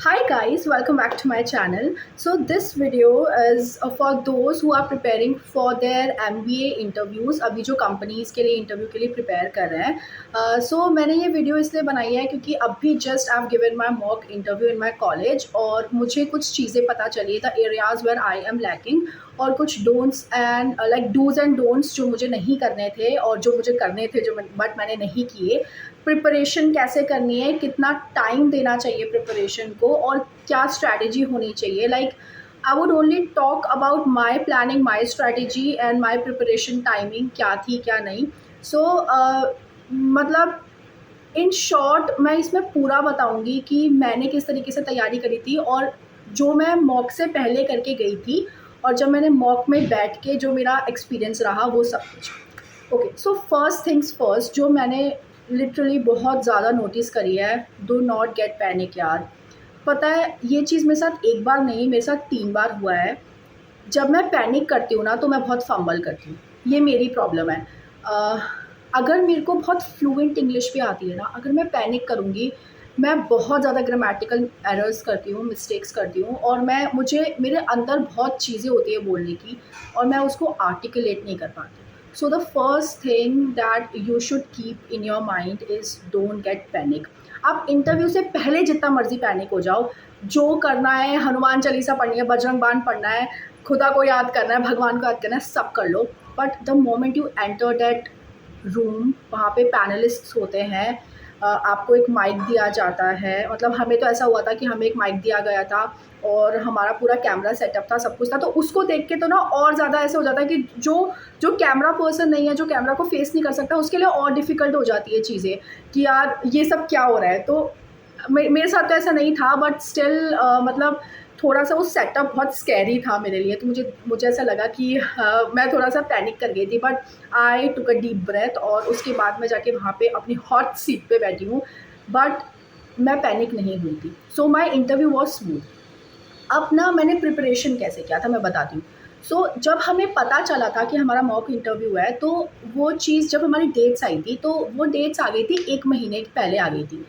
Hi guys, welcome back to my channel. So this video is for those who are preparing for their MBA interviews. अभी जो companies के लिए interview के लिए prepare कर रहे हैं. So मैंने ये video इसलिए बनाई है क्योंकि अभी just I've given my mock interview in my college और मुझे कुछ चीज़ें पता चली the areas where I am lacking और कुछ don'ts and like dos and don'ts जो मुझे नहीं करने थे और जो मुझे करने थे जो बट मैंने नहीं किए. प्रिपरेशन कैसे करनी है, कितना टाइम देना चाहिए प्रिपरेशन को और क्या स्ट्रैटेजी होनी चाहिए. Like I would only talk about my planning, my strategy and my preparation timing क्या थी क्या नहीं. सो मतलब इन शॉर्ट मैं इसमें पूरा बताऊंगी कि मैंने किस तरीके से तैयारी करी थी और जो मैं मॉक से पहले करके गई थी और जब मैंने मॉक में बैठ के जो मेरा एक्सपीरियंस रहा वो सब कुछ. Okay, so first things first जो मैंने लिटरली बहुत ज़्यादा नोटिस करी है, डू नॉट गेट पैनिक यार. पता है ये चीज़ मेरे साथ एक बार नहीं, मेरे साथ 3 बार हुआ है. जब मैं पैनिक करती हूँ ना तो मैं बहुत फंबल करती हूँ, ये मेरी प्रॉब्लम है. अगर मेरे को बहुत फ्लुएंट इंग्लिश भी आती है ना, अगर मैं पैनिक करूँगी मैं बहुत ज़्यादा ग्रामेटिकल एरर्स करती हूँ, मिस्टेक्स करती हूँ और मुझे मेरे अंदर बहुत चीज़ें होती है बोलने की और मैं उसको आर्टिकुलेट नहीं कर पाती. So the first thing that you should keep in your mind is don't get panic. आप इंटरव्यू से पहले जितना मर्जी पैनिक हो जाओ, जो करना है, हनुमान चालीसा पढ़नी है, बजरंग बाण पढ़ना है, खुदा को याद करना है, भगवान को याद करना है, सब कर लो. But the moment you enter that room, वहाँ पे पैनलिस्ट्स होते हैं, आपको एक माइक दिया जाता है. मतलब हमें तो ऐसा हुआ था कि हमें एक माइक दिया गया था और हमारा पूरा कैमरा सेटअप था, सब कुछ था. तो उसको देख के तो ना और ज़्यादा ऐसा हो जाता है कि जो जो कैमरा पर्सन नहीं है, जो कैमरा को फेस नहीं कर सकता, उसके लिए और डिफ़िकल्ट हो जाती है चीज़ें कि यार ये सब क्या हो रहा है. तो मेरे साथ तो ऐसा नहीं था बट स्टिल मतलब थोड़ा सा वो सेटअप बहुत स्कैरी था मेरे लिए. तो मुझे ऐसा लगा कि मैं थोड़ा सा पैनिक कर गई थी. But I took a deep breath और उसके बाद मैं जाके वहाँ पे अपनी हॉट सीट पे बैठी हूँ. बट मैं पैनिक नहीं हुई थी. सो माई इंटरव्यू वॉज स्मूथ. अब ना मैंने प्रिपरेशन कैसे किया था मैं बताती हूँ. सो जब हमें पता चला था कि हमारा मॉक इंटरव्यू है तो वो चीज़ जब हमारी डेट्स आई थी तो वो डेट्स आ गई थी 1 महीने पहले आ गई थी.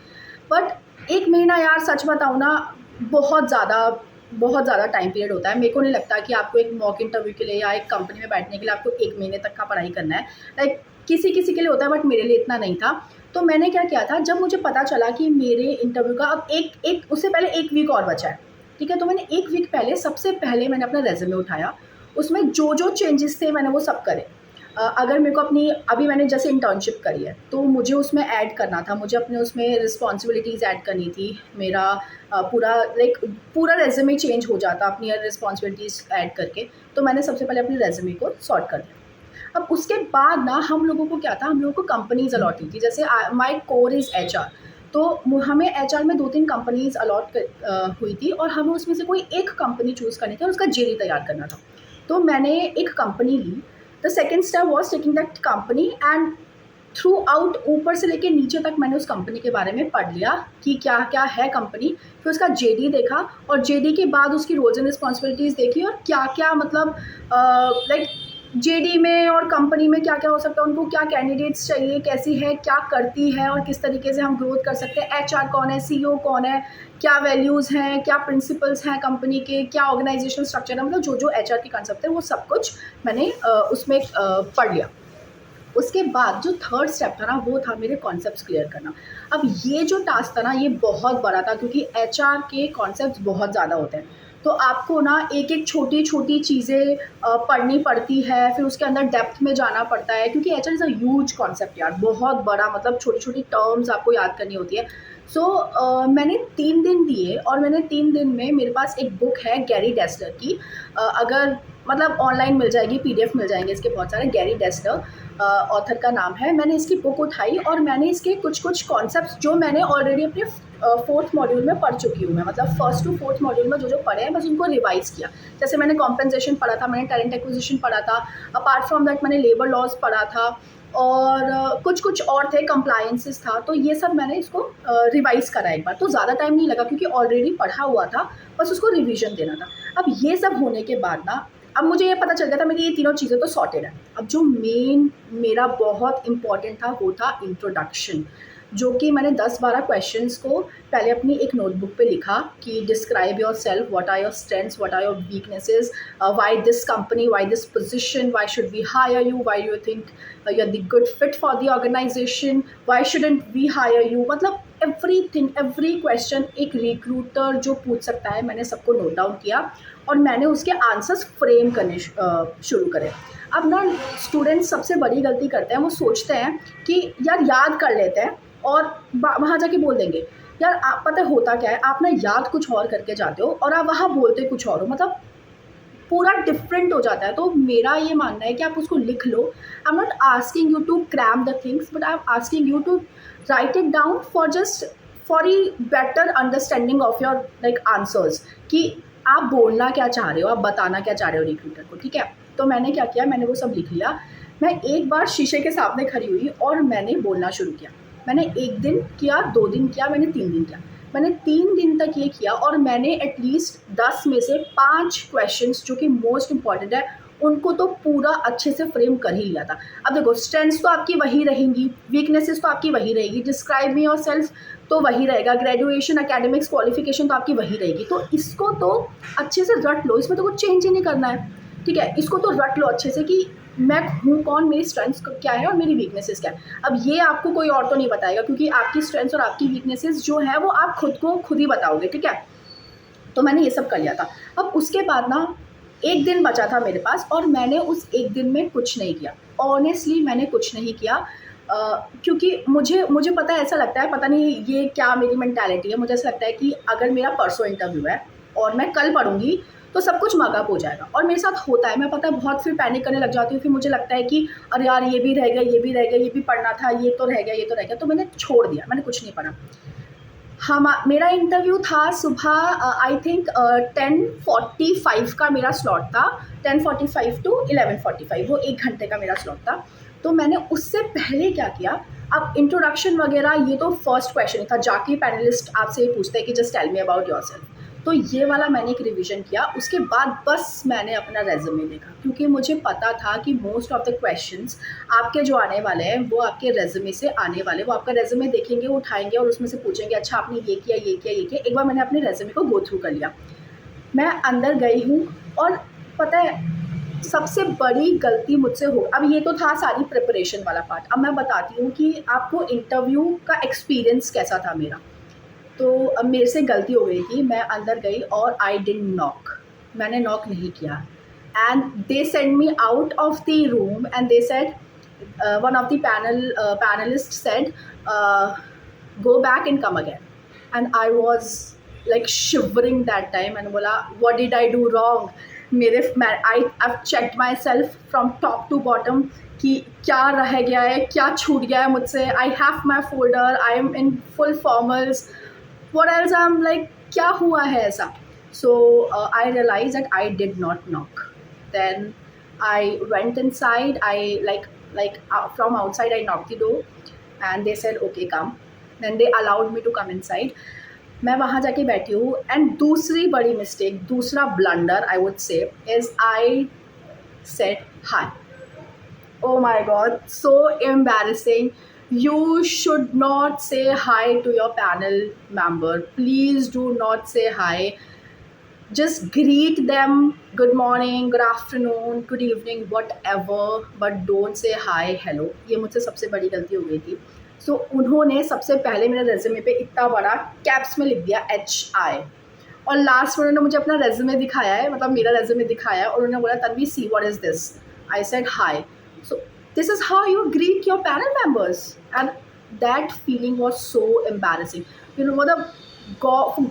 बट 1 महीना यार सच बताऊँ ना बहुत ज़्यादा टाइम पीरियड होता है. मेरे को नहीं लगता कि आपको एक मॉक इंटरव्यू के लिए या एक कंपनी में बैठने के लिए आपको 1 महीने तक का पढ़ाई करना है. लाइक किसी किसी के लिए होता है बट मेरे लिए इतना नहीं था. तो मैंने क्या किया था, जब मुझे पता चला कि मेरे इंटरव्यू का अब एक उससे पहले 1 वीक और बचा है, ठीक है. तो मैंने 1 वीक पहले सबसे पहले मैंने अपना रेज्यूमे उठाया, उसमें जो जो चेंजेस थे मैंने वो सब करे. अगर मेरे को अपनी अभी मैंने जैसे इंटर्नशिप करी है तो मुझे उसमें ऐड करना था, मुझे अपने उसमें रिस्पॉन्सिबिलिटीज़ ऐड करनी थी. मेरा पूरा रेज्यूमे चेंज हो जाता अपनी रिस्पॉन्सिबिलिटीज़ ऐड करके. तो मैंने सबसे पहले अपने रेज्यूमे को सॉर्ट कर दिया. अब उसके बाद ना हम लोगों को क्या था, हम लोगों को कंपनीज अलॉट हुई थी. जैसे माई कोर इज़ HR. तो हमें HR में 2-3 कंपनीज अलॉट हुई थी और हमें उसमें से कोई एक कंपनी चूज़ करनी थी और उसका JD तैयार करना था. तो मैंने एक कंपनी ली. The second step was taking that company and throughout ऊपर से लेके नीचे तक मैंने उस कंपनी के बारे में पढ़ लिया कि क्या क्या है कंपनी. फिर उसका JD देखा और JD के बाद उसकी रोल्स एंड रिस्पॉन्सिबिलिटीज़ देखी और क्या क्या मतलब लाइक JD में और कंपनी में क्या क्या हो सकता है, उनको क्या कैंडिडेट्स चाहिए, कैसी है, क्या करती है और किस तरीके से हम ग्रोथ कर सकते हैं, HR कौन है, CEO कौन है, क्या वैल्यूज़ हैं, क्या प्रिंसिपल्स हैं कंपनी के, क्या ऑर्गेनाइजेशनल स्ट्रक्चर है, मतलब जो जो HR की कंसेप्ट है वो सब कुछ मैंने उसमें पढ़ लिया. उसके बाद जो थर्ड स्टेप था ना वो था मेरे कॉन्सेप्ट्स क्लियर करना. अब ये जो टास्क था ना ये बहुत बड़ा था क्योंकि HR के कॉन्सेप्ट्स बहुत ज़्यादा होते हैं. तो आपको ना एक एक छोटी छोटी चीज़ें पढ़नी पड़ती है, फिर उसके अंदर डेप्थ में जाना पड़ता है क्योंकि HR is a huge concept यार, बहुत बड़ा. मतलब छोटी छोटी टर्म्स आपको याद करनी होती है. सो मैंने 3 दिन दिए और मैंने 3 दिन में मेरे पास एक बुक है गैरी डेस्लर की. अगर मतलब ऑनलाइन मिल जाएगी, PDF मिल जाएंगे इसके बहुत सारे. गैरी डेस्लर ऑथर का नाम है. मैंने इसकी बुक उठाई और मैंने इसके कुछ कुछ कॉन्सेप्ट्स जो मैंने ऑलरेडी अपने 4th मॉड्यूल में पढ़ चुकी हूँ मैं, मतलब 1st टू 4th मॉड्यूल में जो जो पढ़े हैं बस उनको रिवाइज़ किया. जैसे मैंने कॉम्पेंसेशन पढ़ा था, मैंने टैलेंट एक्विजिशन पढ़ा था, अपार्ट फ्रॉम दैट मैंने लेबर लॉज पढ़ा था और कुछ कुछ और थे, कंप्लायंसेस था. तो ये सब मैंने इसको रिवाइज़ करा एक बार. तो ज़्यादा टाइम नहीं लगा क्योंकि ऑलरेडी पढ़ा हुआ था, बस उसको रिवीजन देना था. अब ये सब होने के बाद ना अब मुझे ये पता चल गया था मेरी ये तीनों चीज़ें तो सॉर्टेड है. अब जो मेन मेरा बहुत इम्पॉर्टेंट था वो था इंट्रोडक्शन. जो कि मैंने 10-12 क्वेश्चंस को पहले अपनी एक नोटबुक पे लिखा कि describe yourself, what are your strengths, what are your weaknesses, why this company, why this position, why should we hire you, why you think you are the good fit for the organization, why shouldn't we hire you, मतलब everything, every question एक recruiter जो पूछ सकता है मैंने सबको note down किया और मैंने उसके आंसर्स फ्रेम करने शुरू करे। अब ना स्टूडेंट्स सबसे बड़ी गलती करते हैं, वो सोचते हैं कि यार याद कर लेते हैं और वहाँ जाके बोल देंगे। यार आप पता है होता क्या है, आप ना याद कुछ और करके जाते हो और आप वहाँ बोलते कुछ और हो, मतलब पूरा डिफरेंट हो जाता है। तो मेरा ये मानना है कि आप उसको लिख लो। I am not asking you to cram the things, but I am asking you to write it down for just for a better understanding of your like answers, कि आप बोलना क्या चाह रहे हो, आप बताना क्या चाह रहे हो रिक्रूटर को, ठीक है। तो मैंने क्या किया, मैंने वो सब लिख लिया। मैं एक बार शीशे के सामने खड़ी हुई और मैंने बोलना शुरू किया। मैंने 1 दिन किया, 2 दिन किया, मैंने 3 दिन किया। मैंने 3 दिन तक ये किया और मैंने एटलीस्ट 10 में से 5 क्वेश्चंस जो कि मोस्ट इंपॉर्टेंट है उनको तो पूरा अच्छे से फ्रेम कर ही लिया था। अब देखो स्ट्रेंथ्स तो आपकी वही रहेंगी, वीकनेसेस तो आपकी वही रहेगी, डिस्क्राइब मी योरसेल्फ तो वही रहेगा, ग्रेजुएशन, एकेडमिक्स, क्वालिफिकेशन तो आपकी वही रहेगी। तो इसको तो अच्छे से रट लो, इसमें तो कुछ चेंज ही नहीं करना है, ठीक है। इसको तो रट लो अच्छे से कि मैं हूँ कौन, मेरी स्ट्रेंथ्स क्या है और मेरी वीकनेसेस क्या है। अब ये आपको कोई और तो नहीं बताएगा, क्योंकि आपकी स्ट्रेंथ्स और आपकी वीकनेसेस जो है वो आप खुद को खुद ही बताओगे, ठीक है। तो मैंने ये सब कर लिया था। अब उसके बाद ना 1 दिन बचा था मेरे पास और मैंने उस 1 दिन में कुछ नहीं किया। ऑनेस्टली मैंने कुछ नहीं किया, क्योंकि मुझे पता है, ऐसा लगता है, पता नहीं ये क्या मेरी मेंटालिटी है, मुझे ऐसा लगता है कि अगर मेरा परसों इंटरव्यू है और मैं कल पढ़ूंगी तो सब कुछ मगअप हो जाएगा। और मेरे साथ होता है, मैं पता है बहुत फिर पैनिक करने लग जाती हूँ। फिर मुझे लगता है कि अरे यार ये भी रह गया, ये भी रह गया, ये भी पढ़ना था, ये तो रह गया, ये तो रह गया। तो मैंने छोड़ दिया, मैंने कुछ नहीं पढ़ा। हम मेरा इंटरव्यू था सुबह आई थिंक 10:45 का मेरा स्लॉट था, 10:45 टू 11:45, वो 1 घंटे का मेरा स्लॉट था। तो मैंने उससे पहले क्या किया, अब इंट्रोडक्शन वगैरह ये तो फर्स्ट क्वेश्चन था, जाके पैनलिस्ट आपसे ये पूछते हैं कि just tell me about yourself. तो ये वाला मैंने एक रिवीजन किया। उसके बाद बस मैंने अपना रेज्यूमे देखा, क्योंकि मुझे पता था कि मोस्ट ऑफ द क्वेश्चंस आपके जो आने वाले हैं वो आपके रेज्यूमे से आने वाले। वो आपका रेज्यूमे देखेंगे, उठाएंगे और उसमें से पूछेंगे अच्छा आपने ये किया, ये किया, ये किया। एक बार मैंने अपने रेज्यूमे को गो थ्रू कर लिया, मैं अंदर गई हूँ और पता है सबसे बड़ी गलती मुझसे हो, अब ये तो था सारी प्रिपरेशन वाला पार्ट। अब मैं बताती हूँ कि आपको इंटरव्यू का एक्सपीरियंस कैसा था मेरा। तो अब मेरे से गलती हो गई थी, मैं अंदर गई और आई डिडंट नॉक, मैंने नॉक नहीं किया। And they send me out of the room and they said, one of the panelist said go back and come again. And I was like shivering that time. मैंने बोला what did I do wrong, I have checked myself from top to bottom कि क्या रह गया है, क्या छूट गया है मुझसे। I have my folder, I am in full formals, what else, I'm like क्या हुआ है ऐसा। So I realized that I did not knock. Then I went inside, I from outside I knocked the door and they said okay come, then they allowed me to come inside. मैं वहाँ जाके बैठी हूँ। And दूसरी बड़ी mistake, दूसरा blunder I would say is I said hi. Oh my god, so embarrassing. You should not say hi to your panel member. Please do not say hi. Just greet them, good morning, good afternoon, good evening, whatever, but don't say hi, hello. ये मुझसे सबसे बड़ी गलती हो गई थी। So उन्होंने सबसे पहले मेरे रेज्यूमे पे इतना बड़ा कैप्स में लिख दिया HI, और लास्ट में उन्होंने मुझे अपना रेज्यूमे दिखाया है, मतलब मेरा रेज्यूमे दिखाया है, और उन्होंने बोला Tanvi see what is this. I said high. So this is how you greet your panel members, and that feeling was so embarrassing. You know, मतलब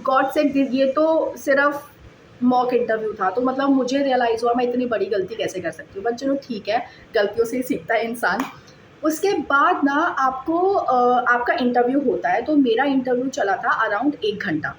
God said ये तो सिर्फ मॉक इंटरव्यू था, तो मतलब मुझे रियलाइज़ हुआ मैं इतनी बड़ी गलती कैसे कर सकती हूँ। बट चलो ठीक है, गलतियों से ही सीखता है इंसान। उसके बाद ना आपको आपका इंटरव्यू होता है। तो मेरा इंटरव्यू चला था अराउंड 1 घंटा।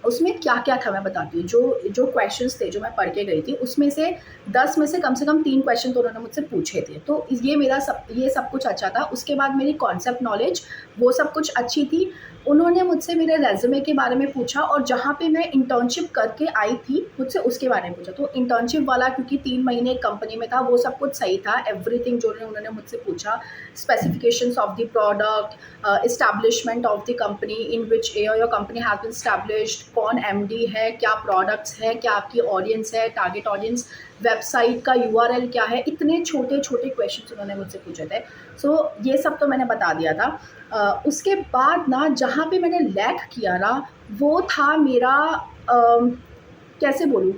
उसमें क्या-क्या था मैं बताती हूँ। जो जो क्वेश्चंस थे जो मैं पढ़ के गई थी, उसमें से 10 में से कम 3 क्वेश्चन तो उन्होंने मुझसे पूछे थे। तो ये सब कुछ अच्छा था। उसके बाद मेरी कॉन्सेप्ट नॉलेज वो सब कुछ अच्छी थी। उन्होंने मुझसे मेरे रिज़्यूमे के बारे में पूछा और जहाँ पे मैं इंटर्नशिप करके आई थी, मुझसे उसके बारे में पूछा। तो इंटर्नशिप वाला क्योंकि 3 महीने कंपनी में था, वो सब कुछ सही था। एवरीथिंग जो उन्होंने मुझसे पूछा, specifications of the product, establishment of the company in which your company has been established, कौन एमडी है, क्या प्रोडक्ट्स है, क्या आपकी ऑडियंस है, टारगेट ऑडियंस, वेबसाइट का यूआरएल क्या है, इतने छोटे-छोटे क्वेश्चन्स उन्होंने मुझसे पूछे थे। सो ये सब तो मैंने बता दिया था। उसके बाद ना जहाँ पे मैंने लैग किया ना, वो था मेरा कैसे बोलूँ,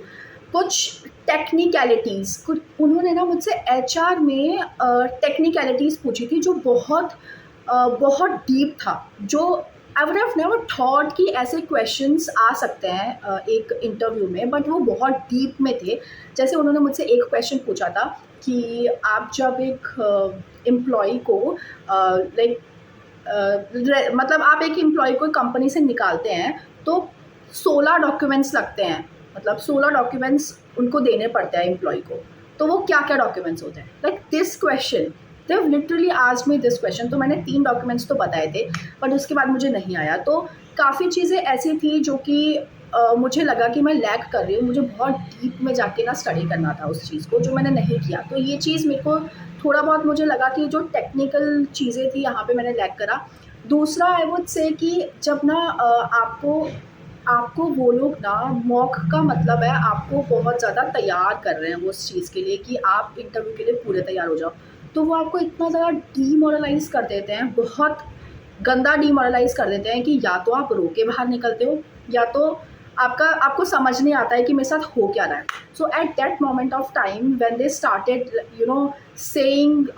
कुछ टेक्निकैलिटीज़, कुछ उन्होंने ना मुझसे एचआर में टेक्निकैलिटीज़ पूछी थी जो बहुत डीप था, जो I would have never thought कि ऐसे क्वेश्चंस आ सकते हैं एक इंटरव्यू में, बट वो बहुत डीप में थे। जैसे उन्होंने मुझसे एक क्वेश्चन पूछा था कि आप जब एक एम्प्लॉई को लाइक मतलब आप एक एम्प्लॉय को कंपनी से निकालते हैं तो 16 डॉक्यूमेंट्स लगते हैं, मतलब 16 डॉक्यूमेंट्स उनको देने पड़ते हैं एम्प्लॉय को। तो वो क्या-क्या डॉक्यूमेंट्स होते हैं? Like this question, they have literally asked me this question. तो मैंने 3 डॉक्यूमेंट्स तो बताए थे, बट उसके बाद मुझे नहीं आया। तो काफ़ी चीज़ें ऐसी थी जो कि मुझे लगा कि मैं लैग कर रही हूँ, मुझे बहुत डीप में जाके ना स्टडी करना था उस चीज़ को, जो मैंने नहीं किया। तो ये चीज़ मेरे को थोड़ा बहुत मुझे लगा कि जो टेक्निकल चीज़ें थी, यहाँ पे मैंने लैग करा। दूसरा आई वुड से कि जब ना आपको आपको वो लोग ना मॉक का मतलब है आपको बहुत ज़्यादा तैयार कर रहे हैं वो उस चीज़ के लिए कि आप इंटरव्यू के लिए पूरे तैयार हो जाओ। तो वो आपको इतना ज़्यादा डीमोरलाइज़ कर देते हैं, बहुत गंदा डीमोरलाइज़ कर देते हैं कि या तो आप रो के बाहर निकलते हो, या तो आपको समझ नहीं आता है कि मेरे साथ हो क्या रहा है। So at that moment of time when they started saying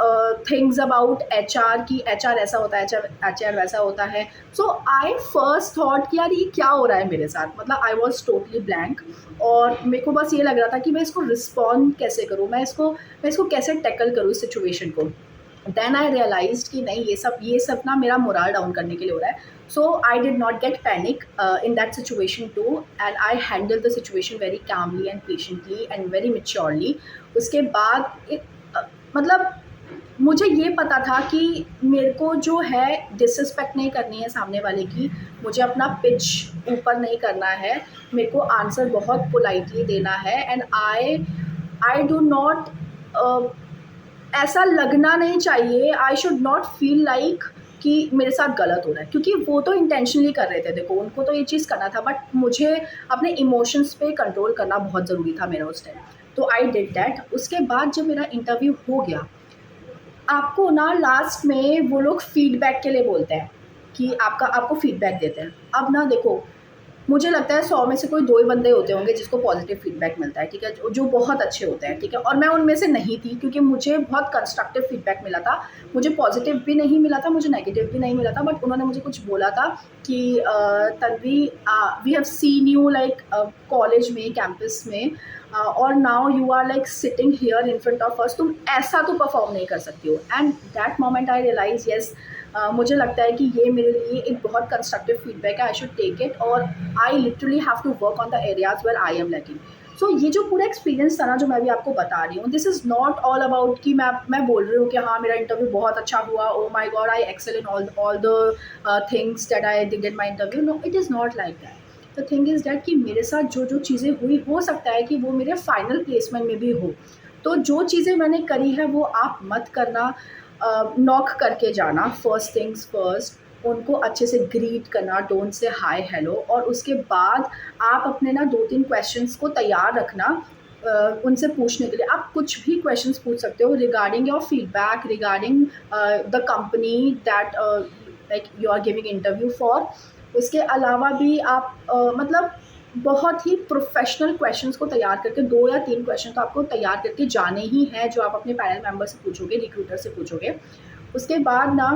things about HR कि एचआर ऐसा होता है, एचआर वैसा होता है। सो आई फर्स्ट थॉट कि यार ये क्या हो रहा है मेरे साथ, मतलब आई वॉज टोटली ब्लैंक। और मेरे को बस ये लग रहा था कि मैं इसको रिस्पॉन्ड कैसे करूँ, मैं इसको कैसे टैकल करूँ इस सिचुएशन को। देन आई रियलाइज्ड कि नहीं, ये सब ना मेरा मोरल डाउन करने के लिए हो रहा है। So I did not get panic in that situation too, and I handle the situation very calmly and patiently and very maturely. उसके बाद मतलब मुझे ये पता था कि मेरे को जो है डिसरिस्पेक्ट नहीं करनी है सामने वाले की, मुझे अपना पिच ऊपर नहीं करना है, मेरे को आंसर बहुत पोलाइटली देना है। एंड आई डू नॉट, ऐसा लगना नहीं चाहिए, I should not feel like कि मेरे साथ गलत हो रहा है, क्योंकि वो तो इंटेंशनली कर रहे थे, देखो उनको तो ये चीज़ करना था, बट मुझे अपने इमोशंस पे कंट्रोल करना बहुत ज़रूरी था मेरा उस टाइम। तो आई डिड दैट। उसके बाद जब मेरा इंटरव्यू हो गया, आपको ना लास्ट में वो लोग फीडबैक के लिए बोलते हैं कि आपको फीडबैक देते हैं। अब ना देखो, मुझे लगता है 100 में से कोई 2 ही बंदे होते होंगे जिसको पॉजिटिव फीडबैक मिलता है, ठीक है? जो बहुत अच्छे होते हैं, ठीक है? और मैं उनमें से नहीं थी, क्योंकि मुझे बहुत कंस्ट्रक्टिव फीडबैक मिला था। मुझे पॉजिटिव भी नहीं मिला था, मुझे नेगेटिव भी नहीं मिला था, बट उन्होंने मुझे कुछ बोला था कि Tanvi, we have seen you like college में, कैंपस में, और now you are like sitting here in front of us, तुम ऐसा तो परफॉर्म नहीं कर सकती हो। And that moment I realize, yes, मुझे लगता है कि ये मेरे लिए एक बहुत कंस्ट्रक्टिव फीडबैक है, आई शुड टेक इट, और I literally have to work on the areas where I am lacking. So ये जो पूरा एक्सपीरियंस था ना, जो मैं अभी आपको बता रही हूँ, this is not all about कि मैं बोल रही हूँ कि हाँ मेरा इंटरव्यू बहुत अच्छा हुआ, oh my god I excel in all the things that I did in my interview. No, it is not like that. The thing is that कि मेरे साथ जो चीज़ें हुई, हो सकता है कि वो मेरे फाइनल प्लेसमेंट में भी हो। तो जो चीज़ें मैंने करी है वो आप मत करना। नॉक करके जाना, फर्स्ट थिंग्स फर्स्ट, उनको अच्छे से ग्रीट करना, डोंट से हाय हेलो, और उसके बाद आप अपने ना 2-3 क्वेश्चंस को तैयार रखना उनसे पूछने के लिए। आप कुछ भी क्वेश्चंस पूछ सकते हो regarding your feedback, regarding the company that like you are giving interview for. उसके अलावा भी आप मतलब बहुत ही प्रोफेशनल क्वेश्चंस को तैयार करके, 2 या 3 क्वेश्चन तो आपको तैयार करके जाने ही हैं, जो आप अपने पैनल मेंबर से पूछोगे, रिक्रूटर से पूछोगे। उसके बाद ना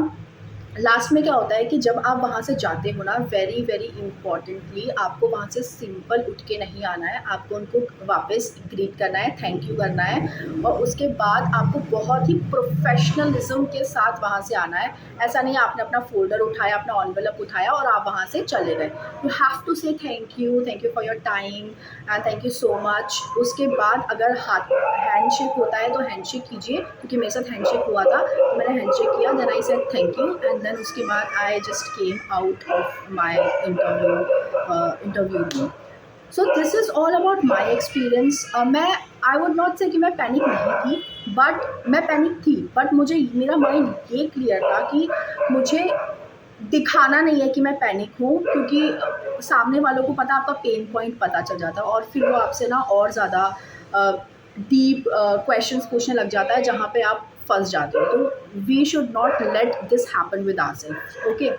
लास्ट में क्या होता है कि जब आप वहाँ से जाते हो ना, वेरी वेरी इंपॉर्टेंटली आपको वहाँ से सिंपल उठ के नहीं आना है, आपको उनको वापस ग्रीट करना है, थैंक यू करना है, और उसके बाद आपको बहुत ही प्रोफेशनलिज्म के साथ वहाँ से आना है। ऐसा नहीं है आपने अपना फ़ोल्डर उठाया, अपना एनवेलप उठाया और आप वहाँ से चले गए। यू हैव टू से thank you for your time and thank you so much. उसके बाद अगर हाथ हैंडशेक होता है तो हैंडशेक कीजिए, क्योंकि मेरे साथ हैंडशेक हुआ था, तो मैंने हैंडशेक किया, then I said thank you and then उसके बाद I just came out of my interview room. So this is all about my experience. मैं आई वुड नॉट से कि मैं पैनिक नहीं थी, बट मैं पैनिक थी, बट मुझे मेरा माइंड ये क्लियर था कि मुझे दिखाना नहीं है कि मैं पैनिक हूँ, क्योंकि सामने वालों को पता, आपका पेन पॉइंट पता चल जाता है और फिर वो आपसे ना और ज़्यादा डीप क्वेश्चंस पूछने लग जाता है जहाँ पे आप फंस जाते हो। तो we should not let this happen with ourselves. Okay,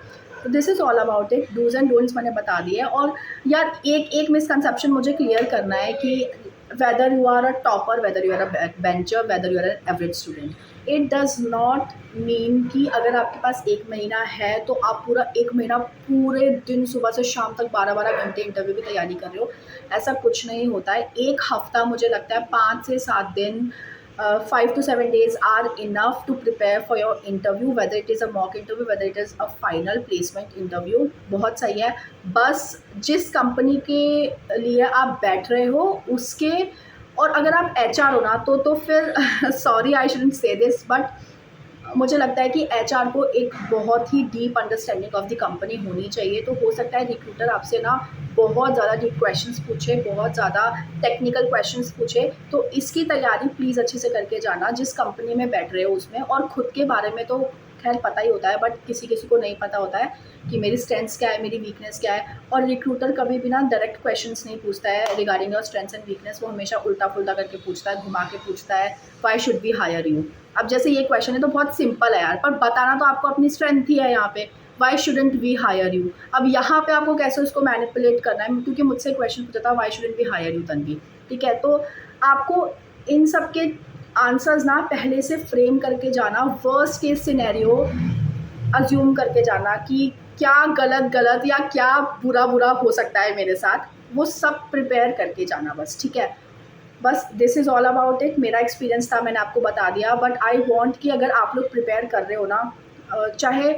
तो this is all about it. Dos and don'ts मैंने बता दिए। और यार एक एक मिसकंसेप्शन मुझे क्लियर करना है कि whether you are a topper, whether you are a bencher, whether you are an average student, it does not mean कि अगर आपके पास एक महीना है तो आप पूरा एक महीना पूरे दिन सुबह से शाम तक 12-12 घंटे इंटरव्यू की तैयारी कर रहे हो। ऐसा कुछ नहीं होता है। एक हफ्ता, मुझे लगता है 5 से 7 दिन, 5 to 7 days are enough to prepare for your interview, whether it is a mock interview, whether it is a final placement interview। बहुत सही है। बस जिस कंपनी के लिए आप बैठ रहे हो उसके, और अगर आप एचआर हो ना तो फिर sorry I shouldn't say this, but मुझे लगता है कि एचआर को एक बहुत ही deep understanding of the company होनी चाहिए। तो हो सकता है रिक्रूटर आपसे ना बहुत ज़्यादा डीप क्वेश्चंस पूछे, बहुत ज़्यादा टेक्निकल क्वेश्चंस पूछे। तो इसकी तैयारी प्लीज़ अच्छे से करके जाना जिस कंपनी में बैठ रहे हो उसमें। और ख़ुद के बारे में तो खैर पता ही होता है, बट किसी किसी को नहीं पता होता है कि मेरी स्ट्रेंथ्स क्या है, मेरी वीकनेस क्या है। और रिक्रूटर कभी भी ना डायरेक्ट क्वेश्चंस नहीं पूछता है regarding your strengths and weakness. वो हमेशा उल्टा पुल्टा करके पूछता है, घुमा के पूछता है, why should we hire you. अब जैसे ये क्वेश्चन है तो बहुत सिंपल है यार, पर बताना तो आपको अपनी स्ट्रेंथ ही है यहाँ पे, why shouldn't we hire you. अब यहाँ पे आपको कैसे उसको मैनिपुलेट करना है, क्योंकि मुझसे क्वेश्चन पूछा था why shouldn't we hire you Tanvi, ठीक है। तो आपको इन सब के आंसर्स ना पहले से फ्रेम करके जाना, वर्स्ट केस सिनेरियो अज्यूम करके जाना कि क्या गलत गलत या क्या बुरा बुरा हो सकता है मेरे साथ, वो सब प्रिपेयर करके जाना बस, ठीक है। बस this is all about it. मेरा एक्सपीरियंस था, मैंने आपको बता दिया, बट आई वांट कि अगर आप लोग प्रिपेयर कर रहे हो ना, चाहे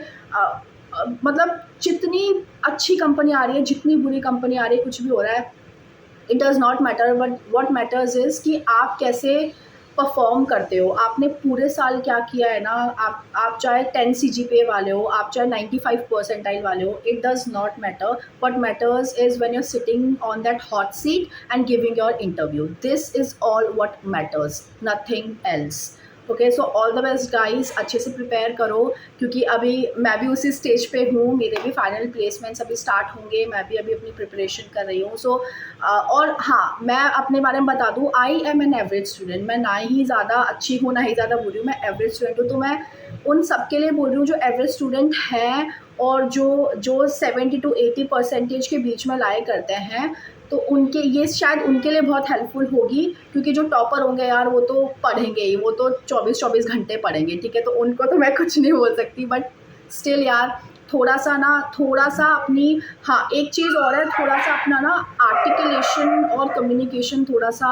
मतलब जितनी अच्छी कंपनी आ रही है, जितनी बुरी कंपनी आ रही है, कुछ भी हो रहा है, it does not matter, but what matters is कि आप कैसे परफॉर्म करते हो। आपने पूरे साल क्या किया है ना, आप चाहे 10 CGPA वाले हो, आप चाहे 95 परसेंटाइल वाले हो, it does not matter. What matters is when you are sitting on that hot seat and giving your interview. This is all what matters, nothing else. Okay, so all the best guys. अच्छे से prepare करो, क्योंकि अभी मैं भी उसी stage पे हूँ, मेरे भी फाइनल प्लेसमेंट्स अभी स्टार्ट होंगे, मैं भी अभी अपनी प्रिपरेशन कर रही हूँ। सो और हाँ, मैं अपने बारे में बता दूँ, I am an average student. मैं ना ही ज़्यादा अच्छी हूँ ना ही ज़्यादा बुरी हूँ, मैं एवरेज स्टूडेंट हूँ। तो मैं उन सब के लिए बोल रही हूँ जो एवरेज स्टूडेंट हैं और जो 70 to 80% के बीच में लाए करते हैं। तो उनके ये शायद उनके लिए बहुत हेल्पफुल होगी, क्योंकि जो टॉपर होंगे यार वो तो पढ़ेंगे ही, वो तो 24-24 घंटे पढ़ेंगे, ठीक है। तो उनको तो मैं कुछ नहीं बोल सकती, बट स्टिल यार थोड़ा सा अपनी, हाँ एक चीज़ और है, थोड़ा सा अपना ना आर्टिकुलेशन और कम्युनिकेशन थोड़ा सा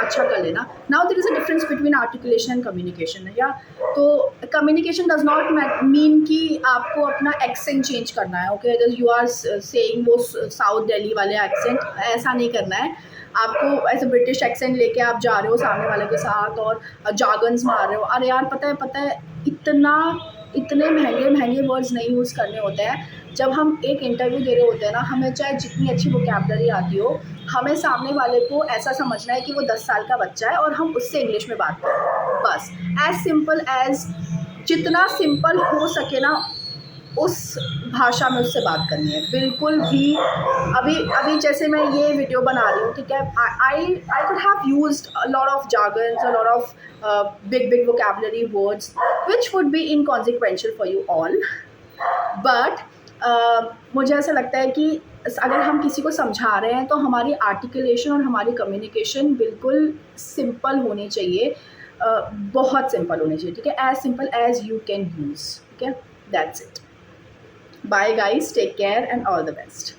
अच्छा कर लेना। Now there is a difference between articulation and communication, या तो कम्युनिकेशन डज नॉट मीन कि आपको अपना एक्सेंट चेंज करना है। ओके, यू आर सेइंग वो साउथ दिल्ली वाले एक्सेंट, ऐसा नहीं करना है आपको। ऐसे ब्रिटिश एक्सेंट लेके आप जा रहे हो सामने वाले के साथ और जार्गन्स मार रहे हो, अरे यार पता है इतने महंगे वर्ड्स नहीं यूज़ करने होते हैं। जब हम एक इंटरव्यू दे रहे होते हैं ना, हमें चाहे जितनी अच्छी वोकैबुलरी आती हो, हमें सामने वाले को ऐसा समझना है कि वो 10 साल का बच्चा है और हम उससे इंग्लिश में बात कर रहे हैं, बस। एज सिंपल एज, जितना सिंपल हो सके ना उस भाषा में उससे बात करनी है, बिल्कुल भी। अभी जैसे मैं ये वीडियो बना रही हूँ, ठीक है, I could have used a lot of jargons, a lot of big vocabulary words which would be inconsequential for you all, but मुझे ऐसा लगता है कि अगर हम किसी को समझा रहे हैं तो हमारी आर्टिकुलेशन और हमारी कम्युनिकेशन बिल्कुल सिंपल होनी चाहिए, बहुत सिंपल होनी चाहिए, ठीक है, as simple as you can use, ठीक है। That's it. Bye guys, take care and all the best.